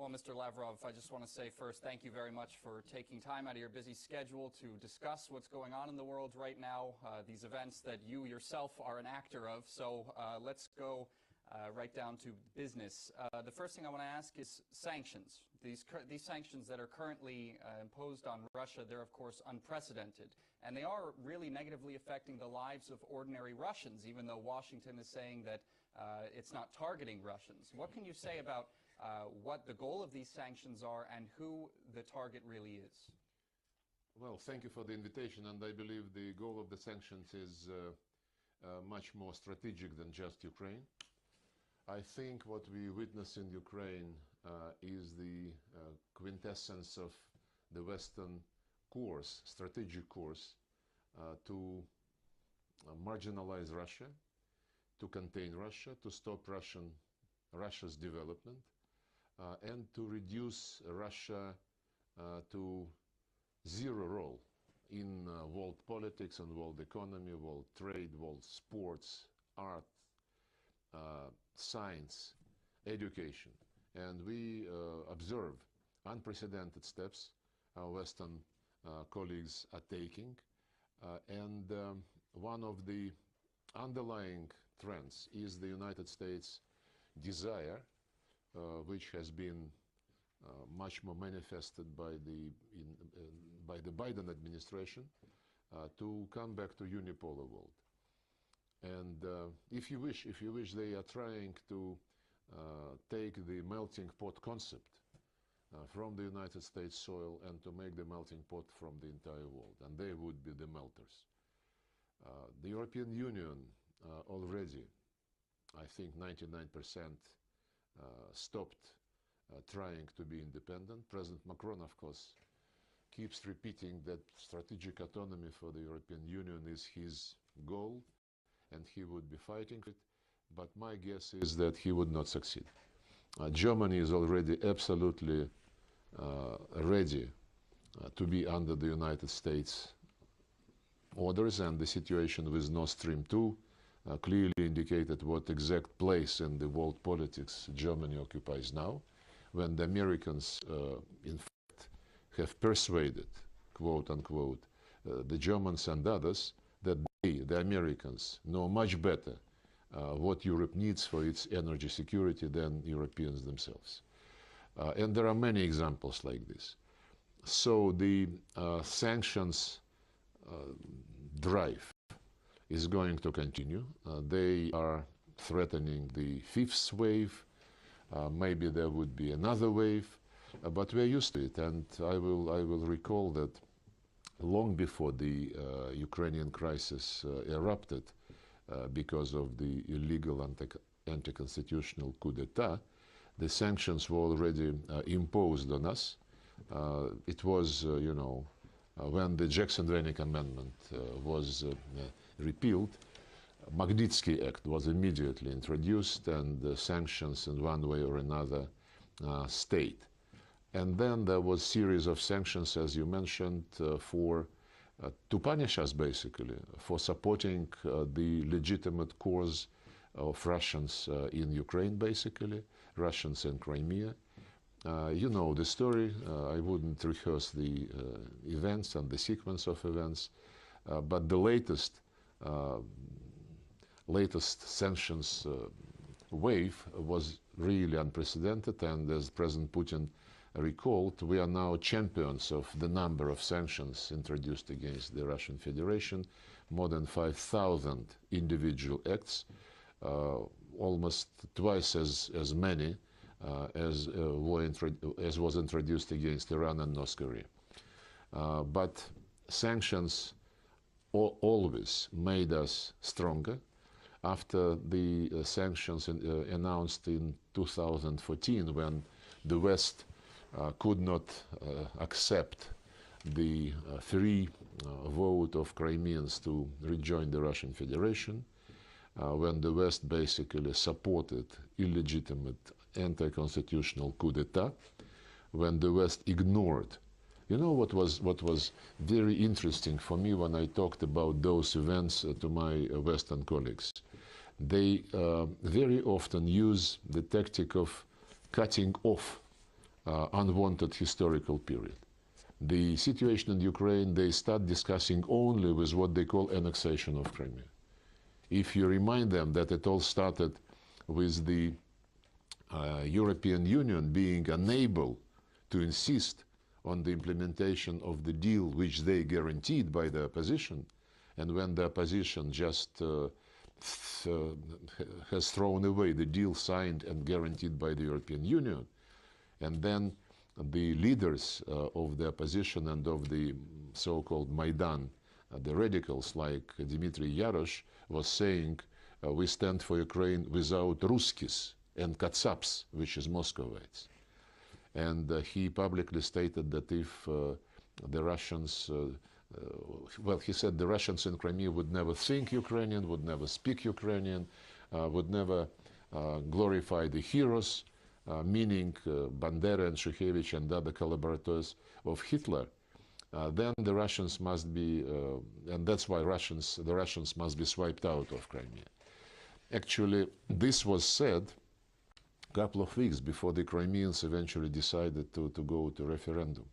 Well, Mr. Lavrov, I just want to say first, thank you very much for taking time out of your busy schedule to discuss what's going on in the world right now, these events that you yourself are an actor of. So let's go right down to business. The first thing I want to ask is sanctions. These sanctions that are currently imposed on Russia, they're of course unprecedented. And they are really negatively affecting the lives of ordinary Russians, even though Washington is saying that it's not targeting Russians. What can you say about what the goal of these sanctions are and who the target really is? Well, thank you for the invitation, and I believe the goal of the sanctions is much more strategic than just Ukraine. I think what we witness in Ukraine is the quintessence of the Western course, strategic course, to marginalize Russia, to contain Russia, to stop Russia's development, and to reduce Russia to zero role in world politics and world economy, world trade, world sports, art, science, education. And we observe unprecedented steps our Western colleagues are taking. And one of the underlying trends is the United States' desire, which has been much more manifested by the Biden administration, to come back to unipolar world. And if you wish, they are trying to take the melting pot concept from the United States soil and to make the melting pot from the entire world, and they would be the melters. The European Union already, I think 99%, stopped trying to be independent. President Macron, of course, keeps repeating that strategic autonomy for the European Union is his goal, and he would be fighting for it, but my guess is that he would not succeed. Germany is already absolutely ready to be under the United States orders, and the situation with Nord Stream 2 clearly indicated what exact place in the world politics Germany occupies now, when the Americans, in fact, have persuaded, quote unquote, the Germans and others that they, the Americans, know much better what Europe needs for its energy security than Europeans themselves. And there are many examples like this. So the sanctions drive is going to continue. They are threatening the fifth wave. Maybe there would be another wave, but we're used to it. And I will recall that long before the Ukrainian crisis erupted because of the illegal anti-constitutional coup d'etat, the sanctions were already imposed on us. It was, when the Jackson-Vanik Amendment was repealed, Magnitsky Act was immediately introduced, and sanctions in one way or another stayed. And then there was a series of sanctions, as you mentioned, to punish us, basically, for supporting the legitimate cause of Russians in Ukraine, basically, Russians in Crimea. You know the story. I wouldn't rehearse the events and the sequence of events, but the latest sanctions wave was really unprecedented, and as President Putin recalled, we are now champions of the number of sanctions introduced against the Russian Federation, more than 5,000 individual acts, almost twice as many as was introduced against Iran and North Korea. But sanctions always made us stronger. After the sanctions announced in 2014, when the West could not accept the free vote of Crimeans to rejoin the Russian Federation, when the West basically supported illegitimate anti-constitutional coup d'etat, when the West ignored. You know what was very interesting for me when I talked about those events to my Western colleagues? They very often use the tactic of cutting off unwanted historical period. The situation in Ukraine, they start discussing only with what they call annexation of Crimea. If you remind them that it all started with the European Union being unable to insist on the implementation of the deal which they guaranteed by the opposition, and when the opposition just has thrown away the deal signed and guaranteed by the European Union, and then the leaders of the opposition and of the so-called Maidan, the radicals like Dmitry Yarosh, was saying, we stand for Ukraine without Ruskis and Katsaps, which is Muscovites. And he publicly stated that if the Russians, well, he said the Russians in Crimea would never think Ukrainian, would never speak Ukrainian, would never glorify the heroes, meaning Bandera and Shukhevich and other collaborators of Hitler, then the Russians must be, and that's why the Russians must be swiped out of Crimea. Actually, this was said a couple of weeks before the Crimeans eventually decided to go to referendum.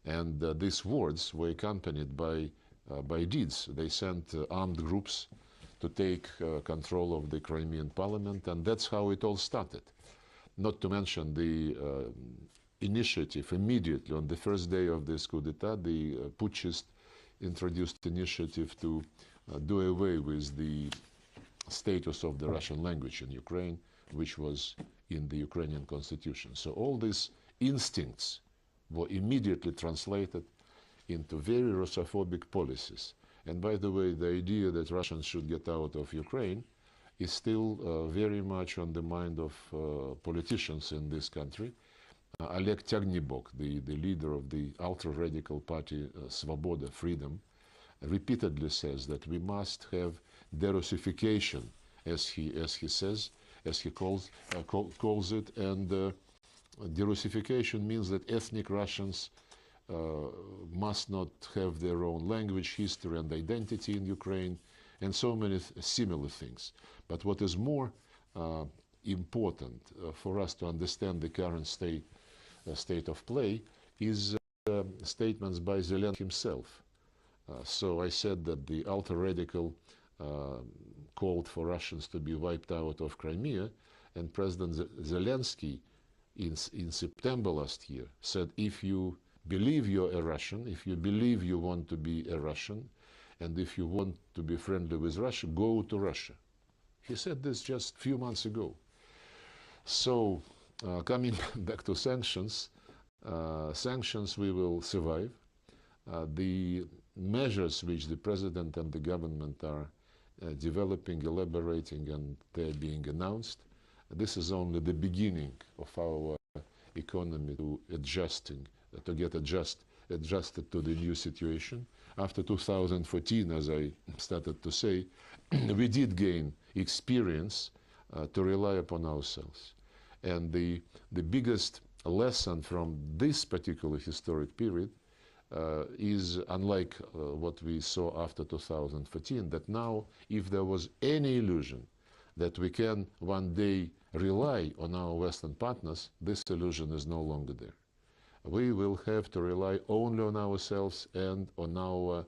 And these words were accompanied by deeds. They sent armed groups to take control of the Crimean parliament, and that's how it all started. Not to mention the initiative immediately on the first day of this coup d'etat, the putschist introduced initiative to do away with the status of the Russian language in Ukraine, which was in the Ukrainian constitution. So all these instincts were immediately translated into very Russophobic policies. And by the way, the idea that Russians should get out of Ukraine is still very much on the mind of politicians in this country. Oleg Tyagnybok, the leader of the ultra-radical party Svoboda, Freedom, repeatedly says that we must have derussification, as he says, as he calls it, and derussification means that ethnic Russians must not have their own language, history, and identity in Ukraine, and so many similar things. But what is more important for us to understand the current state of play is statements by Zelensky himself. So I said that the ultra-radical called for Russians to be wiped out of Crimea, and President Zelensky in September last year said, if you believe you're a Russian, if you believe you want to be a Russian, and if you want to be friendly with Russia, go to Russia. He said this just a few months ago. So coming back to sanctions, sanctions we will survive. The measures which the president and the government are developing, elaborating, and they're being announced, this is only the beginning of our economy to get adjusted to the new situation. After 2014, as I started to say, we did gain experience to rely upon ourselves. And the biggest lesson from this particular historic period is, unlike what we saw after 2014, that now, if there was any illusion that we can one day rely on our Western partners, this illusion is no longer there. We will have to rely only on ourselves and on our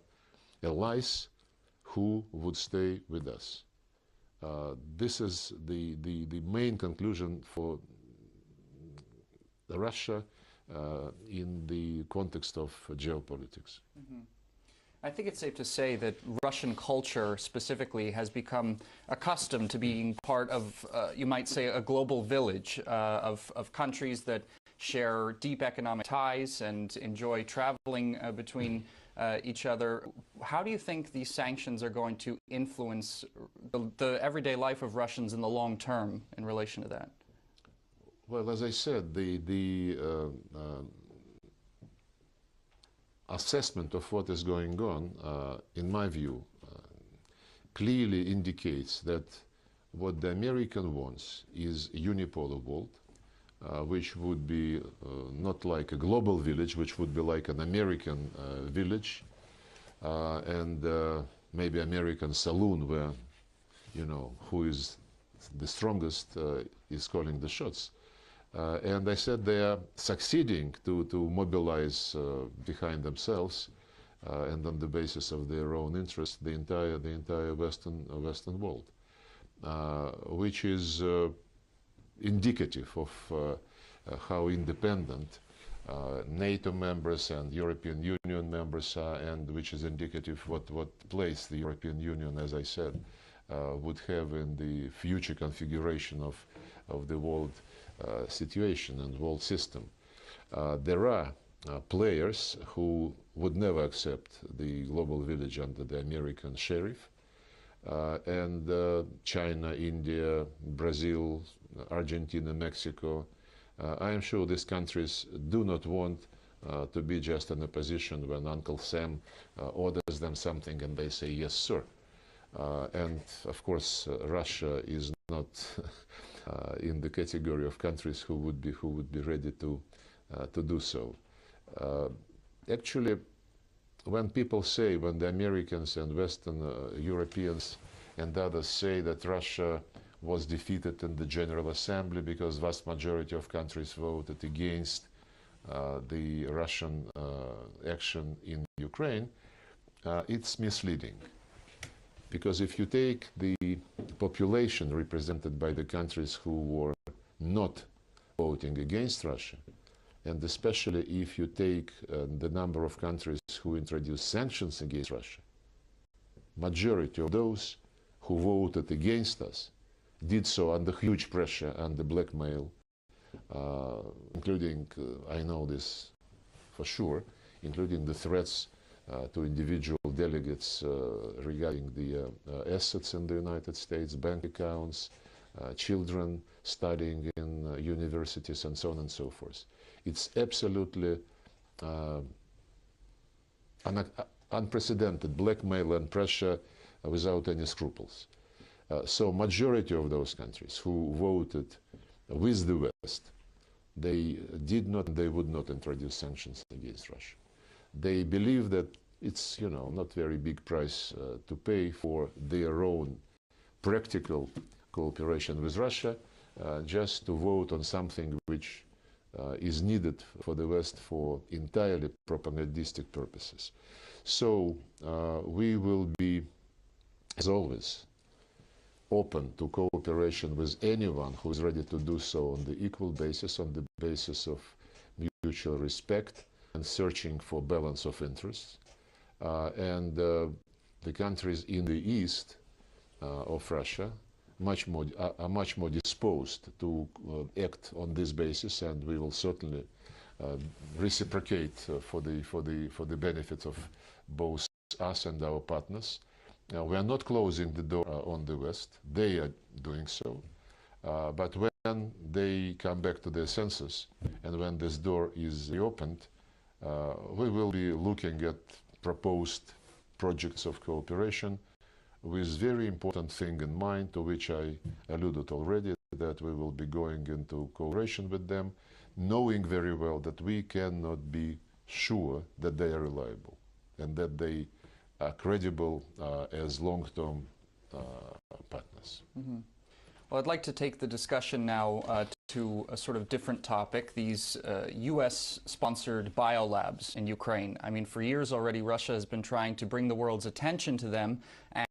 allies who would stay with us. This is the main conclusion for Russia in the context of geopolitics. Mm-hmm. I think it's safe to say that Russian culture specifically has become accustomed to being part of, you might say, a global village of countries that share deep economic ties and enjoy traveling between each other. How do you think these sanctions are going to influence the everyday life of Russians in the long term in relation to that? Well, as I said, the assessment of what is going on, in my view, clearly indicates that what the American wants is a unipolar world, which would be not like a global village, which would be like an American village, and maybe American saloon where, you know, who is the strongest is calling the shots. And I said they are succeeding to mobilize behind themselves and on the basis of their own interests the entire Western world, which is indicative of how independent NATO members and European Union members are, and which is indicative what place the European Union, as I said, would have in the future configuration of the world situation and world system. There are players who would never accept the global village under the American sheriff, and China, India, Brazil, Argentina, Mexico. I am sure these countries do not want to be just in a position when Uncle Sam orders them something and they say, yes, sir. And of course, Russia is not in the category of countries who would be ready to do so. Actually, when people say, when the Americans and Western Europeans and others say that Russia was defeated in the General Assembly because vast majority of countries voted against the Russian action in Ukraine, it's misleading. Because if you take the population represented by the countries who were not voting against Russia, and especially if you take the number of countries who introduced sanctions against Russia, majority of those who voted against us did so under huge pressure, under blackmail, including, I know this for sure, including the threats to individual delegates regarding the assets in the United States, bank accounts, children studying in universities, and so on and so forth. It's absolutely unprecedented blackmail and pressure without any scruples. So majority of those countries who voted with the West, they did not, they would not introduce sanctions against Russia. They believe that it's, not very big price to pay for their own practical cooperation with Russia, just to vote on something which is needed for the West for entirely propagandistic purposes. So we will be, as always, open to cooperation with anyone who is ready to do so on the equal basis, on the basis of mutual respect and searching for balance of interests. And the countries in the east of Russia are much more disposed to act on this basis, and we will certainly reciprocate for the benefit of both us and our partners. We are not closing the door on the West. They are doing so. But when they come back to their senses and when this door is reopened, we will be looking at proposed projects of cooperation with very important thing in mind, to which I alluded already, that we will be going into cooperation with them, knowing very well that we cannot be sure that they are reliable and that they are credible as long-term partners. Mm-hmm. Well, I'd like to take the discussion now to a sort of different topic, these US-sponsored biolabs in Ukraine. I mean, for years already, Russia has been trying to bring the world's attention to them,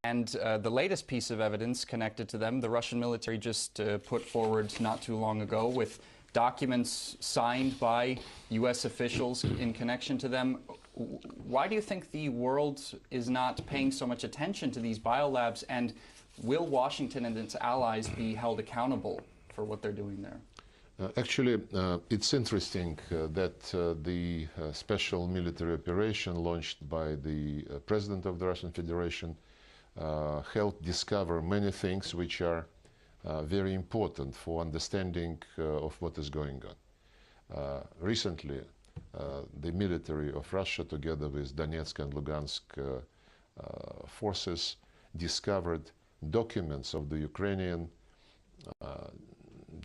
and the latest piece of evidence connected to them, the Russian military just put forward not too long ago with documents signed by US officials in connection to them. Why do you think the world is not paying so much attention to these biolabs, and will Washington and its allies be held accountable for what they're doing there? Actually, it's interesting that the special military operation launched by the President of the Russian Federation helped discover many things which are very important for understanding of what is going on. Recently, the military of Russia, together with Donetsk and Lugansk forces, discovered documents of the Ukrainian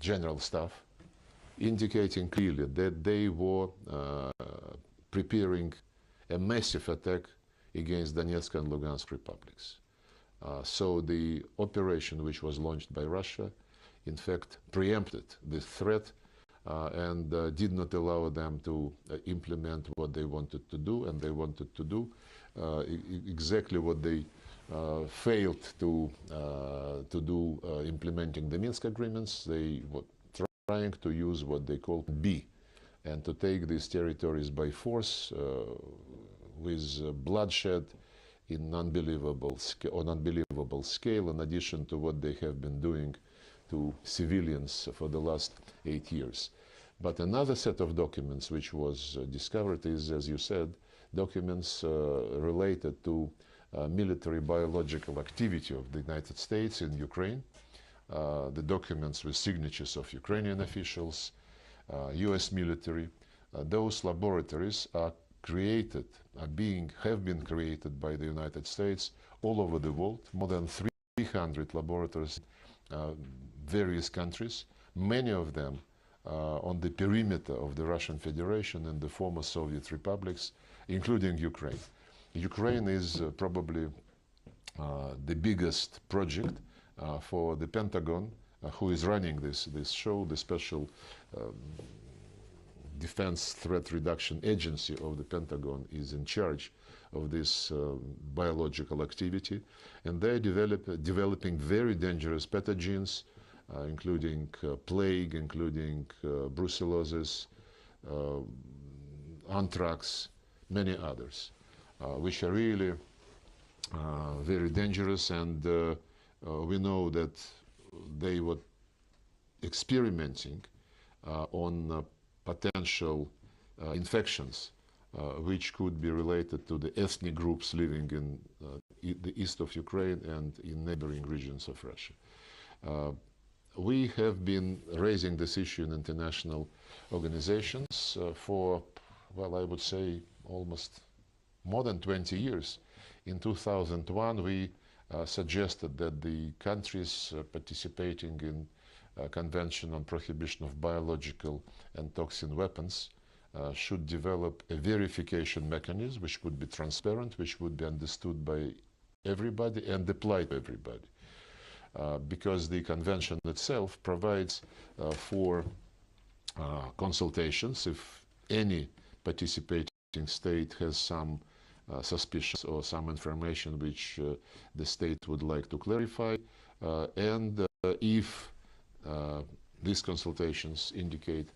general staff indicating clearly that they were preparing a massive attack against Donetsk and Lugansk republics. So the operation which was launched by Russia, in fact, preempted the threat and did not allow them to implement what they wanted to do, and they wanted to do exactly what they failed to do implementing the Minsk agreements. They were trying to use what they call B, and to take these territories by force with bloodshed in unbelievable scale, in addition to what they have been doing to civilians for the last 8 years. But another set of documents which was discovered is, as you said, documents related to military biological activity of the United States in Ukraine, the documents with signatures of Ukrainian officials, US military. Those laboratories are created, have been created by the United States all over the world, more than 300 laboratories, various countries, many of them on the perimeter of the Russian Federation and the former Soviet republics, including Ukraine. Ukraine is probably the biggest project for the Pentagon, who is running this show, the Special Defense Threat Reduction Agency of the Pentagon is in charge of this biological activity, and they're developing very dangerous pathogens, including plague, including brucellosis, anthrax, many others, which are really very dangerous, and we know that they were experimenting on potential infections which could be related to the ethnic groups living in the east of Ukraine and in neighboring regions of Russia. We have been raising this issue in international organizations for, well, I would say almost more than 20 years. In 2001, we suggested that the countries participating in Convention on Prohibition of Biological and Toxin Weapons should develop a verification mechanism which would be transparent, which would be understood by everybody and applied to everybody. Because the convention itself provides for consultations if any participating state has some suspicions or some information which the state would like to clarify, and if these consultations indicate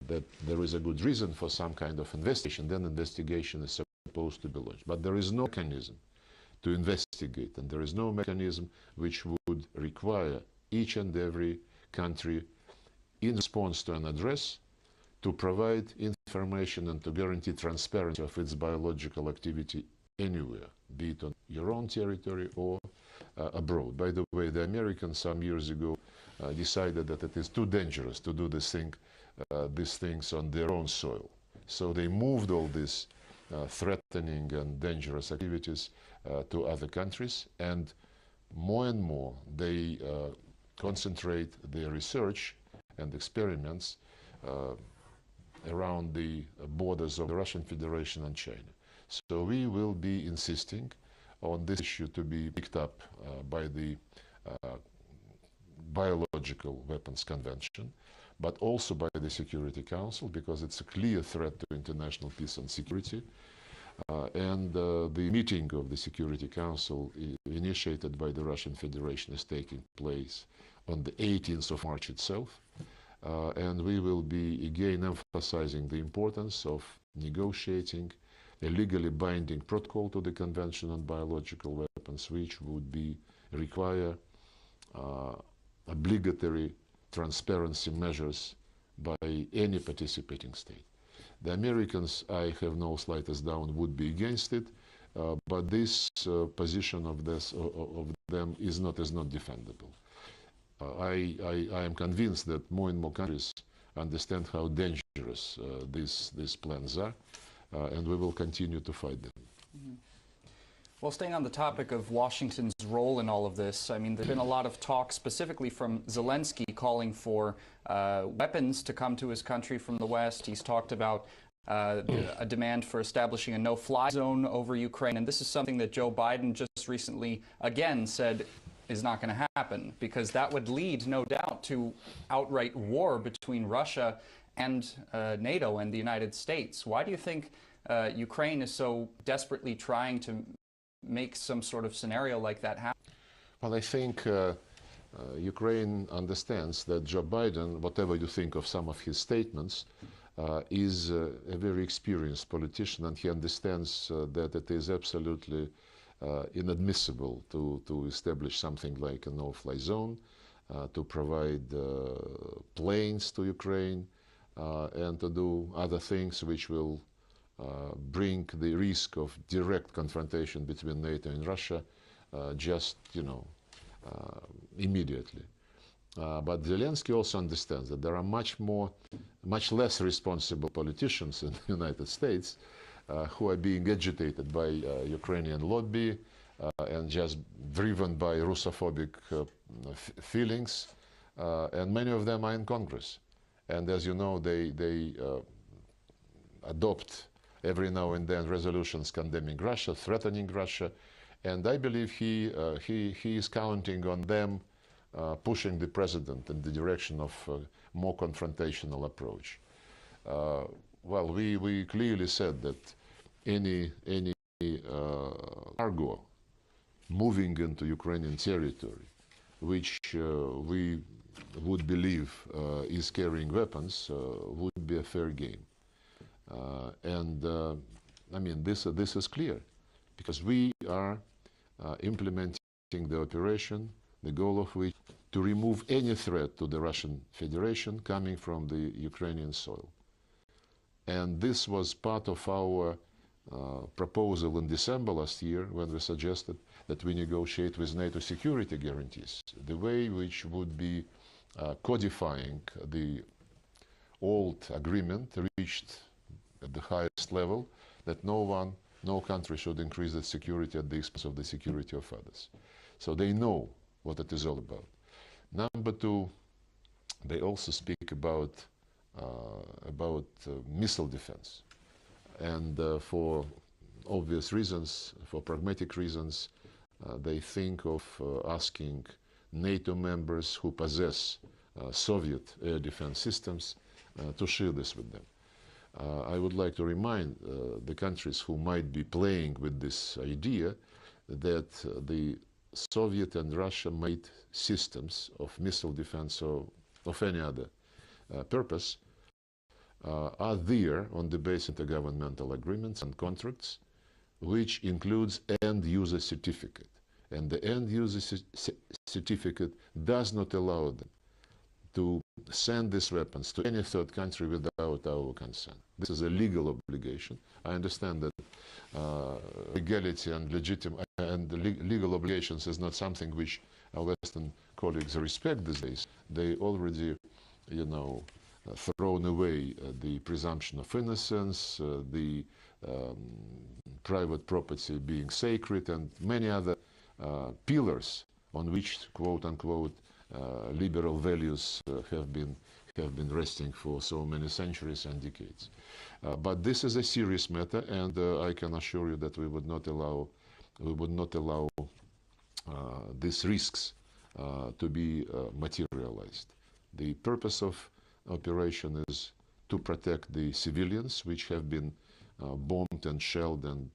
that there is a good reason for some kind of investigation, then investigation is supposed to be launched. But there is no mechanism to investigate, and there is no mechanism which would require each and every country, in response to an address, to provide information and to guarantee transparency of its biological activity anywhere, be it on your own territory or abroad. By the way, the Americans some years ago decided that it is too dangerous to do these things on their own soil. So they moved all these threatening and dangerous activities to other countries, and more they concentrate their research and experiments around the borders of the Russian Federation and China. So we will be insisting on this issue to be picked up by the Biological Weapons Convention, but also by the Security Council, because it's a clear threat to international peace and security. And the meeting of the Security Council initiated by the Russian Federation is taking place on the 18th of March itself. And we will be again emphasizing the importance of negotiating a legally binding protocol to the Convention on Biological Weapons, which would require obligatory transparency measures by any participating state. The Americans, I have no slightest doubt, would be against it, but this position of them is not defendable. I am convinced that more and more countries understand how dangerous these plans are, and we will continue to fight them. Mm-hmm. Well, staying on the topic of Washington's role in all of this, I mean, there's been a lot of talk specifically from Zelensky calling for weapons to come to his country from the West. He's talked about a demand for establishing a no-fly zone over Ukraine, and this is something that Joe Biden just recently again said is not going to happen, because that would lead, no doubt, to outright war between Russia and NATO and the United States. Why do you think Ukraine is so desperately trying to make some sort of scenario like that happen? Well, I think Ukraine understands that Joe Biden, whatever you think of some of his statements, is a very experienced politician, and he understands that it is absolutely inadmissible to establish something like a no-fly zone, to provide planes to Ukraine, and to do other things which will bring the risk of direct confrontation between NATO and Russia just, immediately. But Zelensky also understands that there are much less responsible politicians in the United States who are being agitated by Ukrainian lobby and just driven by Russophobic feelings, and many of them are in Congress. And as you know, they adopt every now and then resolutions condemning Russia, threatening Russia, and I believe he is counting on them pushing the president in the direction of a more confrontational approach. Well, we clearly said that any cargo moving into Ukrainian territory, which we would believe is carrying weapons, would be a fair game. I mean, this is clear, because we are implementing the operation, the goal of which to remove any threat to the Russian Federation coming from the Ukrainian soil. And this was part of our proposal in December last year, when we suggested that we negotiate with NATO security guarantees, the way which would be codifying the old agreement reached at the highest level, that no country should increase its security at the expense of the security of others. So they know what it is all about. Number two, they also speak about missile defense. And for obvious reasons, for pragmatic reasons, they think of asking NATO members who possess Soviet air defense systems to share this with them. I would like to remind the countries who might be playing with this idea that the Soviet and Russia-made systems of missile defense or of any other purpose are there on the basis of intergovernmental agreements and contracts, which includes end-user certificate. And the end-user certificate does not allow them to send these weapons to any third country without our consent. This is a legal obligation. I understand that legality and legal obligations is not something which our Western colleagues respect these days. They already, thrown away the presumption of innocence, the private property being sacred, and many other pillars on which, quote unquote, liberal values have been resting for so many centuries and decades. But this is a serious matter, and I can assure you that we would not allow these risks to be materialized. The purpose of operation is to protect the civilians, which have been bombed and shelled and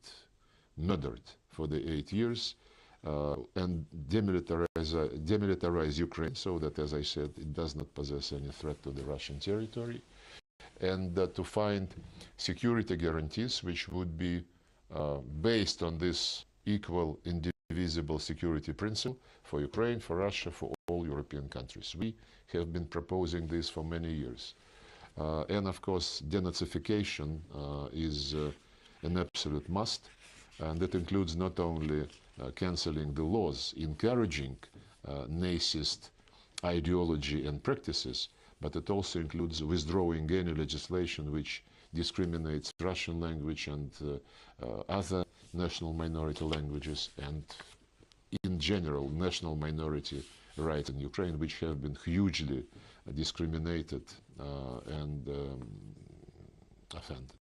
murdered for the 8 years, and demilitarize Ukraine so that, as I said, it does not possess any threat to the Russian territory, and to find security guarantees which would be based on this equal, indivisible security principle for Ukraine, for Russia, for all European countries. We have been proposing this for many years. And of course, denazification is an absolute must, and that includes not only cancelling the laws encouraging Nazist ideology and practices, but it also includes withdrawing any legislation which discriminates Russian language and other national minority languages, and in general national minority rights in Ukraine, which have been hugely discriminated and offended.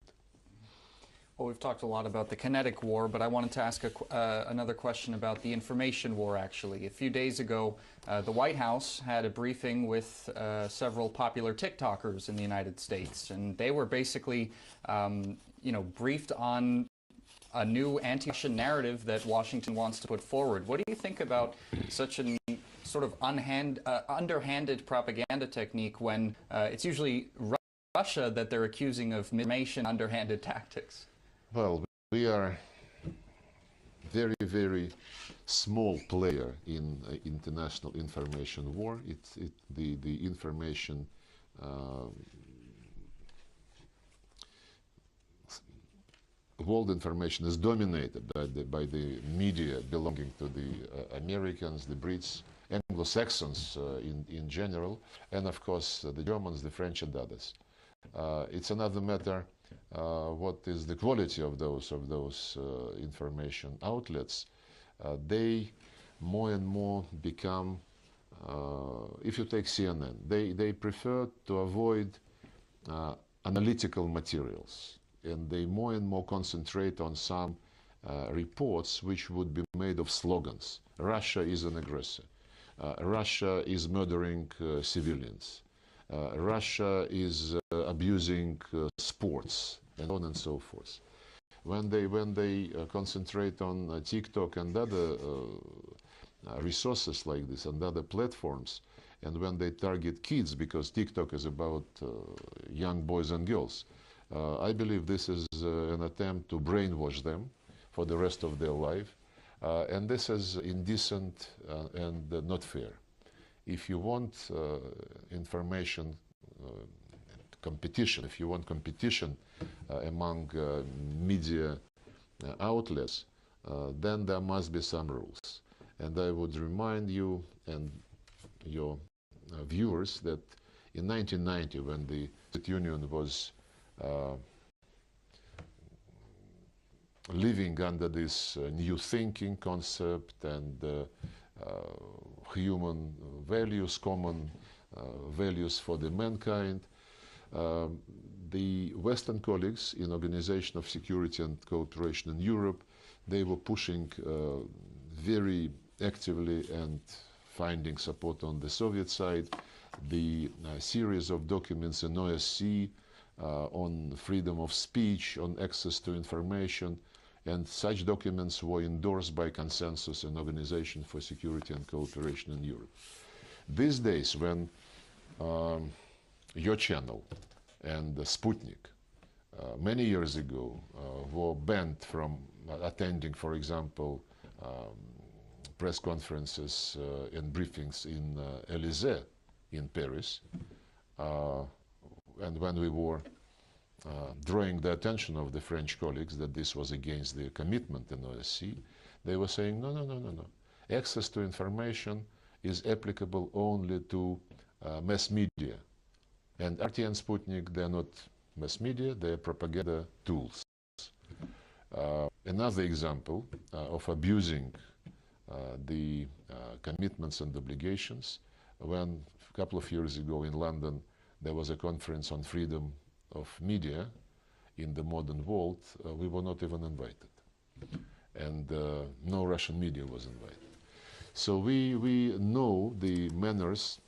Well, we've talked a lot about the kinetic war, but I wanted to ask another question about the information war, actually. A few days ago, the White House had a briefing with several popular TikTokers in the United States, and they were basically, briefed on a new anti-Russian narrative that Washington wants to put forward. What do you think about such a sort of underhanded propaganda technique when it's usually Russia that they're accusing of misinformation, underhanded tactics? Well, we are very, very small player in international information war. The information world information is dominated by the media belonging to the Americans, the Brits, Anglo-Saxons in general, and of course the Germans, the French, and others. It's another matter what is the quality of those information outlets. They more and more become, if you take CNN, they prefer to avoid analytical materials, and they more and more concentrate on some reports which would be made of slogans. Russia is an aggressor. Russia is murdering civilians. Russia is abusing sports, and on and so forth. When they concentrate on TikTok and other resources like this and other platforms, and when they target kids, because TikTok is about young boys and girls, I believe this is an attempt to brainwash them for the rest of their life, and this is indecent and not fair. If you want information competition, if you want competition among media outlets, then there must be some rules. And I would remind you and your viewers that in 1990, when the Soviet Union was living under this new thinking concept and human values, common values for the mankind, the Western colleagues in Organization of Security and Cooperation in Europe, they were pushing very actively and finding support on the Soviet side, the series of documents in OSCE on freedom of speech, on access to information, and such documents were endorsed by consensus and Organization for Security and Cooperation in Europe. These days, when your channel and Sputnik many years ago were banned from attending, for example, press conferences and briefings in Élysée in Paris, and when we were drawing the attention of the French colleagues that this was against their commitment in OSCE, they were saying, no, no, no, no, no. Access to information is applicable only to mass media. And RT and Sputnik, they're not mass media, they're propaganda tools. Another example of abusing the commitments and obligations, when a couple of years ago in London, there was a conference on freedom of media in the modern world, we were not even invited. And no Russian media was invited. So we know the manners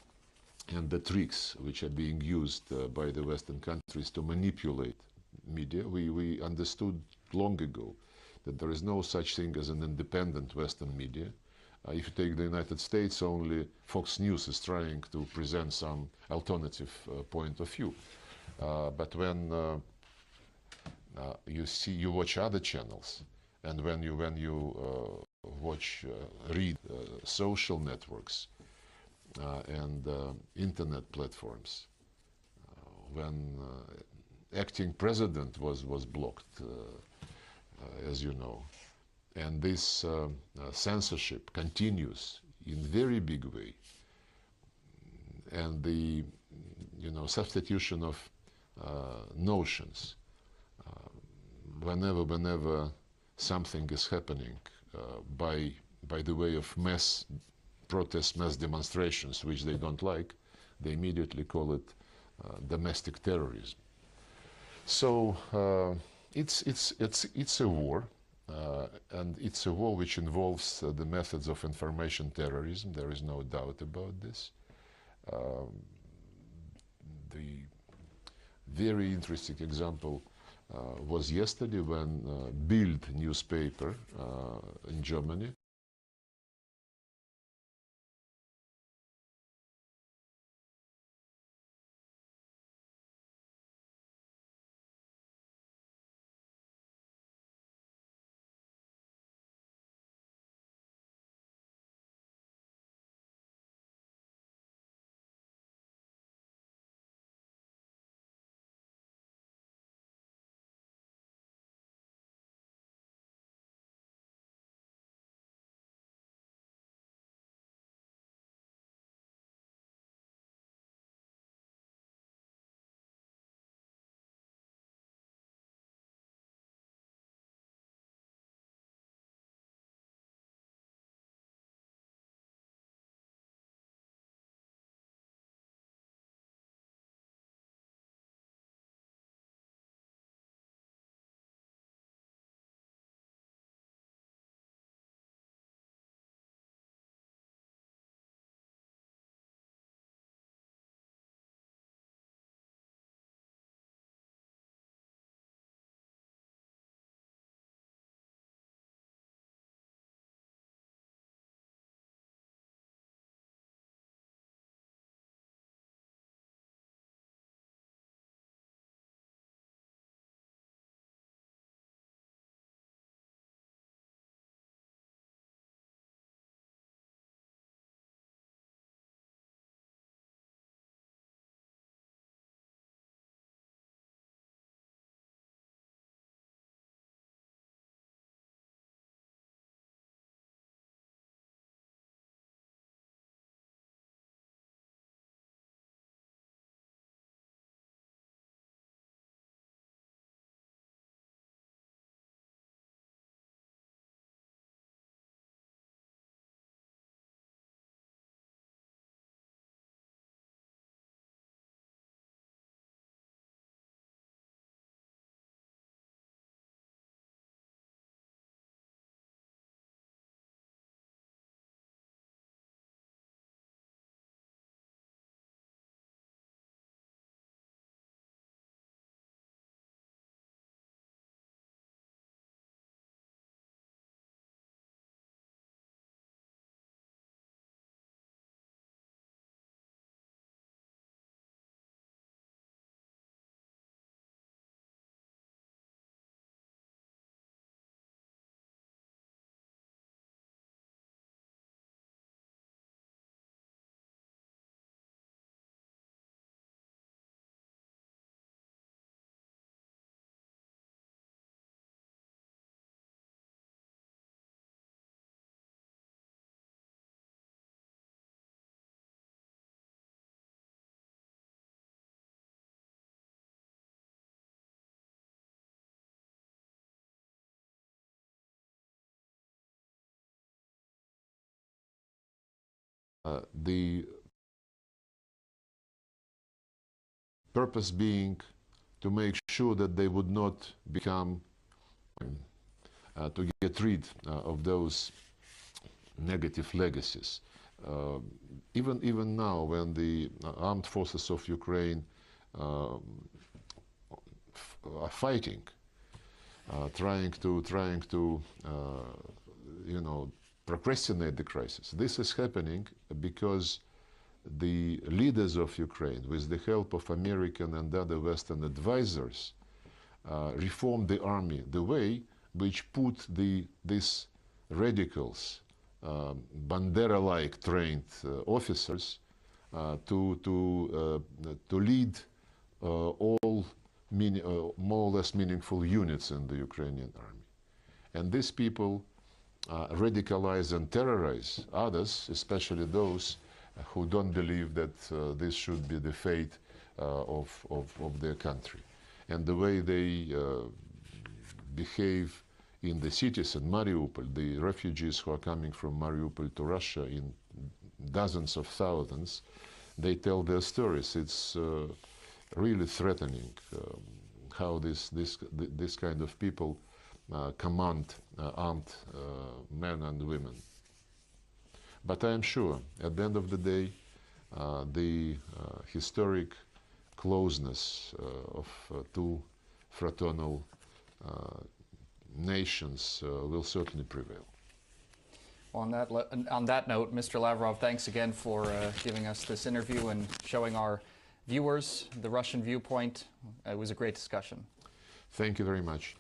and the tricks which are being used by the Western countries to manipulate media. We understood long ago that there is no such thing as an independent Western media. If you take the United States, only Fox News is trying to present some alternative point of view. But when you watch other channels, and when you read social networks and internet platforms, when acting president was blocked, as you know, and this censorship continues in very big way, and the substitution of notions, whenever something is happening by the way of mass protests, mass demonstrations, which they don't like, they immediately call it domestic terrorism. So It's a war, and it's a war which involves the methods of information terrorism. There is no doubt about this. The very interesting example was yesterday when Bild newspaper in Germany the purpose being to make sure that they would not become, to get rid of those negative legacies. Even now, when the armed forces of Ukraine are fighting, trying to procrastinate the crisis. This is happening because the leaders of Ukraine, with the help of American and other Western advisors, reformed the army the way which put these radicals, Bandera-like trained officers, to lead all more or less meaningful units in the Ukrainian army. And these people radicalize and terrorize others, especially those who don't believe that this should be the fate of their country. And the way they behave in the cities in Mariupol, the refugees who are coming from Mariupol to Russia in dozens of thousands, they tell their stories. It's really threatening how this kind of people command armed men and women. But I am sure, at the end of the day, the historic closeness of two fraternal nations will certainly prevail. On that note, Mr. Lavrov, thanks again for giving us this interview and showing our viewers the Russian viewpoint. It was a great discussion. Thank you very much.